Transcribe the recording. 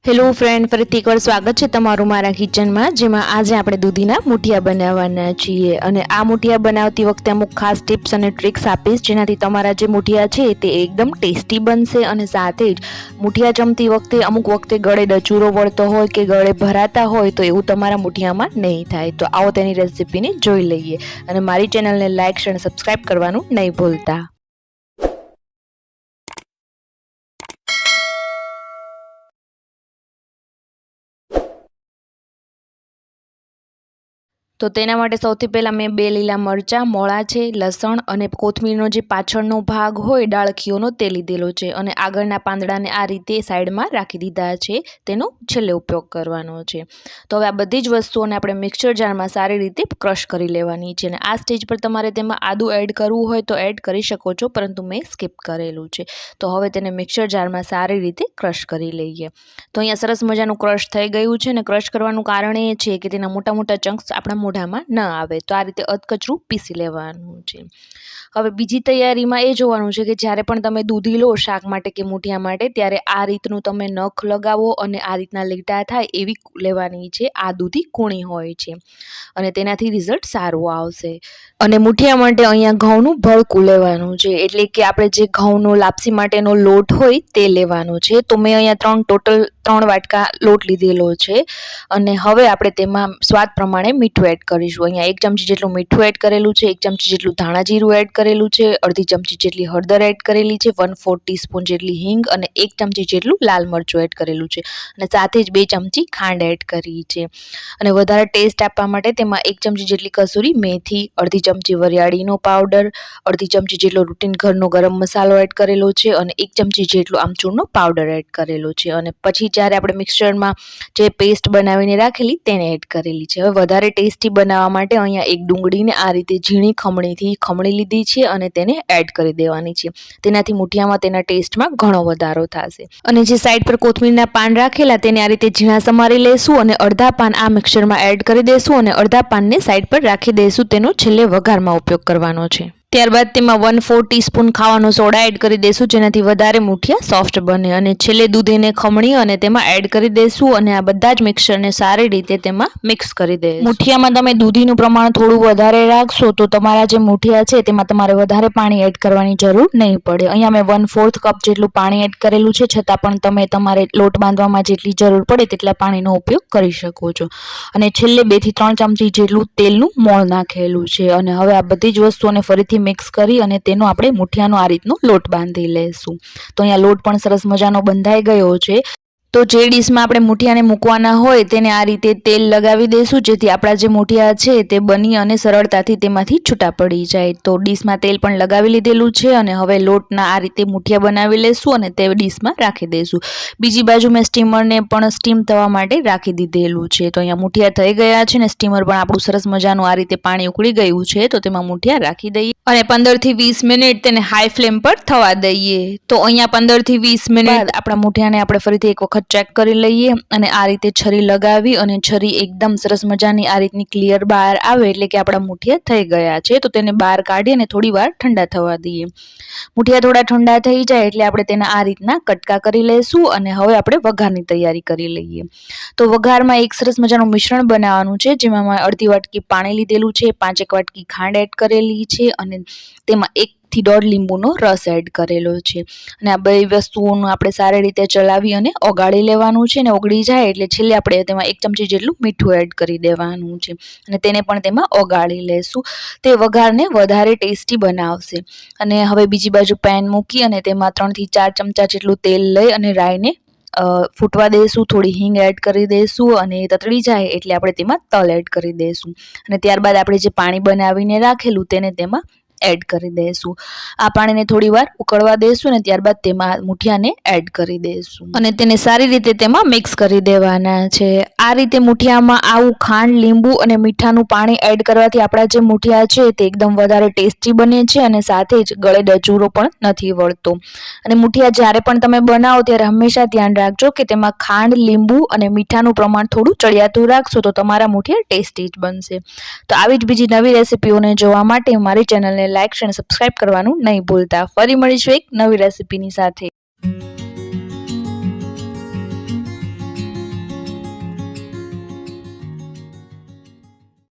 Hello friend, ફરીથી એકવાર સ્વાગત છે તમારું મારા કિચનમાં, જેમાં આજે આપણે દૂધીના મુઠિયા બનાવવાના છીએ. અને આ મુઠિયા બનાવતી વખતે અમુક ખાસ ટિપ્સ અને ટ્રિક્સ આપીશ, જેનાથી તમારા જે મુઠિયા છે તે એકદમ ટેસ્ટી બનશે. અને સાથે જ મુઠિયા જમતી વખતે અમુક વખતે ગળે ડચુરો વળતો હોય કે ગળે ભરાતા હોય તો એવું તમારા મુઠિયામાં નહીં થાય. તો આવો તેની રેસીપીને જોઈ લઈએ. અને મારી ચેનલને લાઇક શેર અને સબસ્ક્રાઈબ કરવાનું નહીં ભૂલતા. તો તેના માટે સૌથી પહેલાં મેં 2 લીલા મરચાં, મોળા છે, લસણ અને કોથમીરનો જે પાછળનો ભાગ હોય ડાળખીઓનો તે લીધેલો છે. અને આગળના પાંદડાને આ રીતે સાઈડમાં રાખી દીધા છે, તેનો છેલ્લે ઉપયોગ કરવાનો છે. તો હવે આ બધી જ વસ્તુઓને આપણે મિક્સર જારમાં સારી રીતે ક્રશ કરી લેવાની છે. અને આ સ્ટેજ પર તમારે તેમાં આદું એડ કરવું હોય તો એડ કરી શકો છો, પરંતુ મેં સ્કીપ કરેલું છે. તો હવે તેને મિક્સર જારમાં સારી રીતે ક્રશ કરી લઈએ. તો અહીંયા સરસ મજાનું ક્રશ થઈ ગયું છે. અને ક્રશ કરવાનું કારણ એ છે કે તેના મોટા મોટા ચંક્સ આપણા મોઢામાં ન આવે. તો આ રીતે અધકચરું પીસી લેવાનું છે. હવે બીજી તૈયારીમાં એ જોવાનું છે કે જ્યારે પણ તમે દૂધી લો શાક માટે કે મુઠિયા માટે, ત્યારે આ રીતનું તમે નખ લગાવો અને આ રીતના લીટા થાય એવી લેવાની છે. આ દૂધી કૂણી હોય છે અને તેનાથી રિઝલ્ટ સારું આવશે. અને મુઠિયા માટે અહીંયા ઘઉંનું ભડકું લેવાનું છે, એટલે કે આપણે જે ઘઉંનો લાપસી માટેનો લોટ હોય તે લેવાનો છે. તો મેં અહીંયા ટોટલ 3 વાટકા લોટ લીધેલો છે. અને હવે આપણે તેમાં સ્વાદ પ્રમાણે મીઠું એડ કરીશું. અહીંયા 1 ચમચી જેટલું મીઠું એડ કરેલું છે, 1 ચમચી જેટલું ધાણા જીરું એડ કરેલું છે, અડધી ચમચી જેટલી હળદર એડ કરેલી છે, 1/4 ટીસ્પૂન જેટલી હિંગ અને 1 ચમચી જેટલું લાલ મરચું એડ કરેલું છે. અને સાથે જ 2 ચમચી ખાંડ એડ કરી છે. અને વધારે ટેસ્ટ આપવા માટે તેમાં 1 ચમચી જેટલી કસૂરી મેથી, અડધી ચમચી વરિયાળીનો પાવડર, અડધી ચમચી જેટલો રૂટીન ઘરનો ગરમ મસાલો એડ કરેલો છે અને 1 ચમચી જેટલો આમચૂરનો પાવડર એડ કરેલો છે. અને પછી જ્યારે આપણે મિક્સરમાં જે પેસ્ટ બનાવીને રાખેલી તેને એડ કરેલી છે. હવે વધારે ટેસ્ટી બનાવવા માટે અહીંયા એક ડુંગળીને આ રીતે ઝીણી ખમણીથી ખમણી લીધી છે અને તેને એડ કરી દેવાની છે. તેનાથી મુઠિયામાં તેના ટેસ્ટમાં ઘણો વધારો થશે. અને જે સાઈડ પર કોથમીરના પાન રાખેલા તેને આ રીતે ઝીણા સમારી લેશું અને અડધા પાન આ મિક્સરમાં એડ કરી દેશું અને અડધા પાનને સાઈડ પર રાખી દઈશું. તેનો છેલ્લે વઘારમાં ઉપયોગ કરવાનો છે. ત્યારબાદ તેમાં 1/4 ટીસ્પૂન ખાવાનો સોડા એડ કરી દઈશું, જેનાથી વધારે મુઠિયા સોફ્ટ બને. અને છેલ્લે દૂધીને ખમણી અને તેમાં એડ કરી દઈશું અને આ બધા જ મિક્સરને સારી રીતે તેમાં મિક્સ કરી દઈશું. મુઠિયામાં તમે દૂધીનું પ્રમાણ થોડું વધારે રાખશો તો તમારા જે મુઠિયા છે તેમાં તમારે વધારે પાણી એડ કરવાની જરૂર નહીં પડે. અહીંયા મેં 1/4 કપ જેટલું પાણી એડ કરેલું છે, છતાં પણ તમે તમારે લોટ બાંધવામાં જેટલી જરૂર પડે તેટલા પાણીનો ઉપયોગ કરી શકો છો. અને છેલ્લે 2 થી 3 ચમચી જેટલું તેલનું મોણ નાખેલું છે. અને હવે આ બધી જ વસ્તુઓને ફરીથી મિક્સ કરી અને તેનો આપણે મુઠિયાનો આ રીતનો લોટ બાંધી લેશું. તો અહીંયા લોટ પણ સરસ મજાનો બંધાઈ ગયો છે. તો જે ડીશમાં આપણે મુઠિયાને મૂકવાના હોય તેને આ રીતે તેલ લગાવી દઈશું, જેથી આપણા જે મુઠિયા છે તે બની અને સરળતાથી તેમાંથી છૂટા પડી જાય. તો ડીશમાં તેલ પણ લગાવી લીધેલું છે અને હવે લોટના આ રીતે મુઠિયા બનાવી લઈશું અને તે ડીશમાં રાખી દઈશું. બીજી બાજુ મેં સ્ટીમરને પણ સ્ટીમ થવા માટે રાખી દીધેલું છે. તો અહીંયા મુઠિયા થઈ ગયા છે ને સ્ટીમર પણ આપણું સરસ મજાનું આ રીતે પાણી ઉકળી ગયું છે. તો તેમાં મુઠિયા રાખી દઈએ અને 15 થી 20 મિનિટ તેને હાઈ ફ્લેમ પર થવા દઈએ. તો અહીંયા 15 થી 20 મિનિટ આપણા મુઠિયાને આપણે ફરીથી એક વખત ચેક કરી લઈએ અને આ રીતે છરી લગાવી અને છરી એકદમ સરસ મજાની આ રીતની ક્લિયર બહાર આવે એટલે કે આપણા મુઠિયા થઈ ગયા છે. તો તેને બહાર કાઢી અને થોડી વાર ઠંડા થવા દઈએ. મુઠિયા થોડા ઠંડા થઈ જાય એટલે આપણે તેના આ રીતના કટકા કરી લઈશું અને હવે આપણે વઘારની તૈયારી કરી લઈએ. તો વઘારમાં એક સરસ મજાનું મિશ્રણ બનાવવાનું છે, જેમાં મેં અડધી વાટકી પાણી લીધેલું છે, 5 વાટકી ખાંડ એડ કરેલી છે અને તેમાં 1 થી 1.5 લીંબુનો રસ એડ કરેલો છે. અને આ બધી વસ્તુઓનું આપણે સારી રીતે ચલાવી અને ઓગાળી લેવાનું છે. અને ઓગળી જાય એટલે છેલ્લે આપણે તેમાં 1 ચમચી જેટલું મીઠું એડ કરી દેવાનું છે અને તેને પણ તેમાં ઓગાળી લેશું. તે વઘારને વધારે ટેસ્ટી બનાવશે. અને હવે બીજી બાજુ પેન મૂકી અને તેમાં 3 થી 4 ચમચા જેટલું તેલ લઈ અને રાઈને ફૂટવા દઈશું. થોડી હિંગ એડ કરી દઈશું અને તતડી જાય એટલે આપણે તેમાં તલ એડ કરી દઈશું. અને ત્યારબાદ આપણે જે પાણી બનાવીને રાખેલું તેને તેમાં એડ કરી દઈશું. આ પાણીને થોડી વાર ઉકળવા દઈશું અને ત્યારબાદ તેમાં મુઠિયાને એડ કરી દઈશું અને તેને સારી રીતે તેમાં મિક્સ કરી દેવાના છે. આ રીતે મુઠિયામાં આવું ખાંડ, લીંબુ અને મીઠાનું પાણી એડ કરવાથી આપણા જે મુઠિયા છે તે એકદમ વધારે ટેસ્ટી બને છે અને સાથે જ ગળે ડચુરો પણ નથી વળતો. અને મુઠિયા જ્યારે પણ તમે બનાવો ત્યારે હંમેશા ધ્યાન રાખજો કે તેમાં ખાંડ, લીંબુ અને મીઠાનું પ્રમાણ થોડું ચડિયાતું રાખશો તો તમારા મુઠિયા ટેસ્ટી જ બનશે. તો આવી જ બીજી નવી રેસીપીઓને જોવા માટે મારી ચેનલને લાઇક અને સબસ્ક્રાઇબ કરવાનું નહીં ભૂલતા. ફરી મળીશું એક નવી રેસીપીની સાથે.